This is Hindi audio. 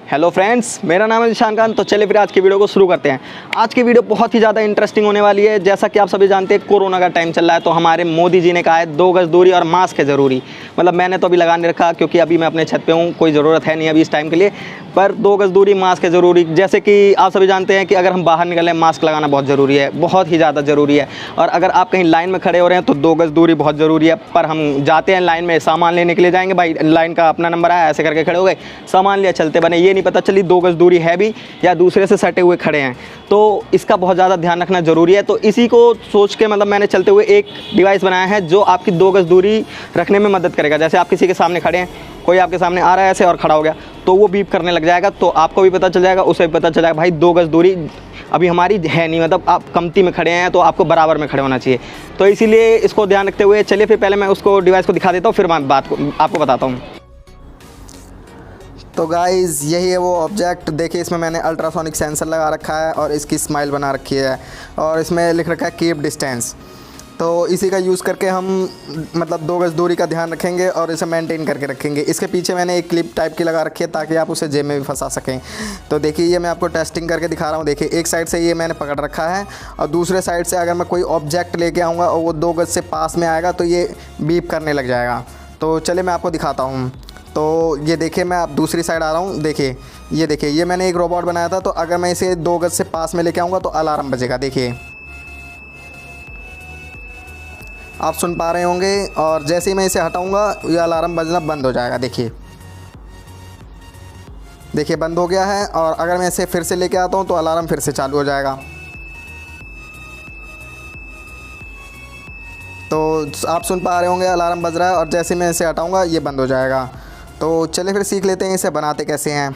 हेलो फ्रेंड्स, मेरा नाम है निशान खान। तो चलिए फिर आज की वीडियो को शुरू करते हैं। आज की वीडियो बहुत ही ज़्यादा इंटरेस्टिंग होने वाली है। जैसा कि आप सभी जानते हैं, कोरोना का टाइम चल रहा है, तो हमारे मोदी जी ने कहा है 2 गज दूरी और मास्क है ज़रूरी। मतलब मैंने तो अभी लगा नहीं रखा, क्योंकि अभी मैं अपने छत पे हूँ, कोई ज़रूरत है नहीं अभी इस टाइम के लिए। पर 2 गज दूरी, मास्क है ज़रूरी। जैसे कि आप सभी जानते हैं कि अगर हम बाहर निकलें, मास्क लगाना बहुत ज़रूरी है, बहुत ही ज़्यादा ज़रूरी है। और अगर आप कहीं लाइन में खड़े हो रहे हैं तो 2 गज दूरी बहुत ज़रूरी है। पर हम जाते हैं लाइन में, सामान लेने के लिए जाएंगे, भाई लाइन का अपना नंबर आया, ऐसे करके खड़े हो गए, सामान लिया, चलते बने, ये नहीं पता चली 2 गज दूरी है भी या दूसरे से सटे हुए खड़े हैं। तो इसका बहुत ज़्यादा ध्यान रखना ज़रूरी है। तो इसी को सोच के मतलब मैंने चलते हुए एक डिवाइस बनाया है जो आपकी 2 गज दूरी रखने में मदद करेगा। जैसे आप किसी के सामने खड़े हैं, कोई आपके सामने आ रहा है ऐसे और खड़ा हो गया, तो वो बीप करने लग जाएगा, तो आपको भी पता चल जाएगा, उसे भी पता चल जाएगा भाई 2 गज दूरी अभी हमारी है नहीं, मतलब आप कमती में खड़े हैं, तो आपको बराबर में खड़े होना चाहिए। तो इसीलिए इसको ध्यान रखते हुए चलिए फिर पहले मैं उसको डिवाइस को दिखा देता हूँ, फिर मैं बात को आपको बताता हूँ। तो गाइज़ यही है वो ऑब्जेक्ट। देखिए, इसमें मैंने अल्ट्रासोनिक सेंसर लगा रखा है और इसकी स्माइल बना रखी है और इसमें लिख रखा है कीप डिस्टेंस। तो इसी का यूज़ करके हम मतलब 2 गज दूरी का ध्यान रखेंगे और इसे मेंटेन करके रखेंगे। इसके पीछे मैंने एक क्लिप टाइप की लगा रखी है ताकि आप उसे जेब में भी फंसा सकें। तो देखिए, ये मैं आपको टेस्टिंग करके दिखा रहा हूँ। देखिए, एक साइड से ये मैंने पकड़ रखा है और दूसरे साइड से अगर मैं कोई ऑब्जेक्ट लेके आऊँगा और वो 2 गज से पास में आएगा तो ये बीप करने लग जाएगा। तो चलिए मैं आपको दिखाता हूँ। तो ये देखिए, मैं अब दूसरी साइड आ रहा हूँ। देखिए, ये देखिए, ये मैंने एक रोबोट बनाया था, तो अगर मैं इसे 2 गज से पास में लेके आऊँगा तो अलार्म बजेगा। देखिए, आप सुन पा रहे होंगे, और जैसे ही मैं इसे हटाऊंगा ये अलार्म बजना बंद हो जाएगा। देखिए देखिए, बंद हो गया है। और अगर मैं इसे फिर से लेके आता हूं तो अलार्म फिर से चालू हो जाएगा। तो आप सुन पा रहे होंगे, अलार्म बज रहा है, और जैसे मैं इसे हटाऊंगा ये बंद हो जाएगा। तो चलिए फिर सीख लेते हैं इसे बनाते कैसे हैं।